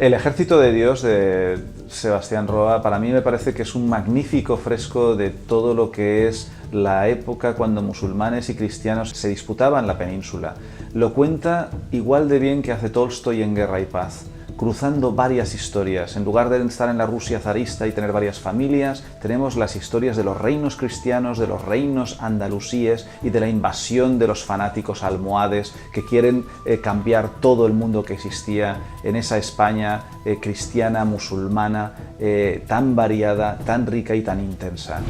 El Ejército de Dios de Sebastián Roa para mí me parece que es un magnífico fresco de todo lo que es la época cuando musulmanes y cristianos se disputaban la península. Lo cuenta igual de bien que hace Tolstoy en Guerra y Paz, cruzando varias historias. En lugar de estar en la Rusia zarista y tener varias familias, tenemos las historias de los reinos cristianos, de los reinos andalusíes y de la invasión de los fanáticos almohades que quieren cambiar todo el mundo que existía en esa España cristiana, musulmana, tan variada, tan rica y tan intensa.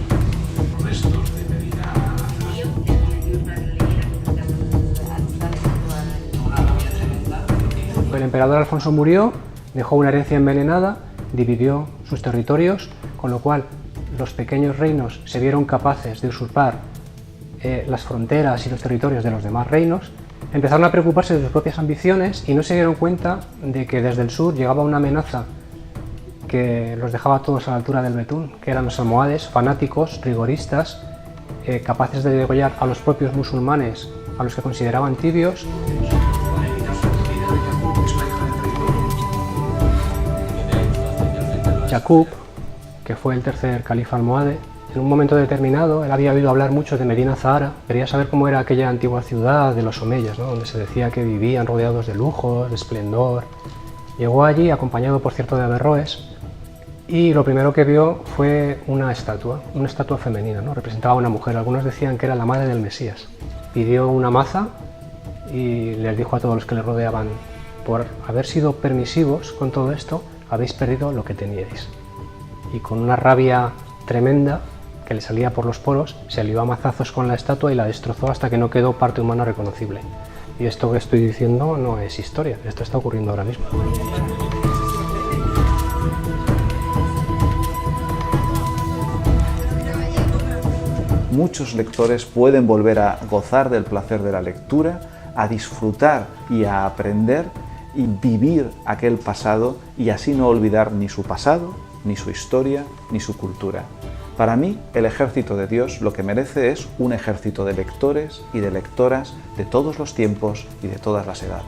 El emperador Alfonso murió, dejó una herencia envenenada, dividió sus territorios, con lo cual los pequeños reinos se vieron capaces de usurpar las fronteras y los territorios de los demás reinos, empezaron a preocuparse de sus propias ambiciones y no se dieron cuenta de que desde el sur llegaba una amenaza que los dejaba a todos a la altura del betún, que eran los almohades, fanáticos, rigoristas, capaces de degollar a los propios musulmanes, a los que consideraban tibios. Yaqub, que fue el tercer califa almohade, en un momento determinado él había oído hablar mucho de Medina Zahara, quería saber cómo era aquella antigua ciudad de los omeyas, ¿no? Donde se decía que vivían rodeados de lujos, de esplendor. Llegó allí acompañado, por cierto, de Averroes, y lo primero que vio fue una estatua femenina, ¿no? Representaba a una mujer, algunos decían que era la madre del Mesías. Pidió una maza y les dijo a todos los que le rodeaban: por haber sido permisivos con todo esto, habéis perdido lo que teníais. Y con una rabia tremenda que le salía por los poros, se lió a mazazos con la estatua y la destrozó hasta que no quedó parte humana reconocible. Y esto que estoy diciendo no es historia, esto está ocurriendo ahora mismo. Muchos lectores pueden volver a gozar del placer de la lectura, a disfrutar y a aprender y vivir aquel pasado y así no olvidar ni su pasado, ni su historia, ni su cultura. Para mí, el Ejército de Dios lo que merece es un ejército de lectores y de lectoras de todos los tiempos y de todas las edades.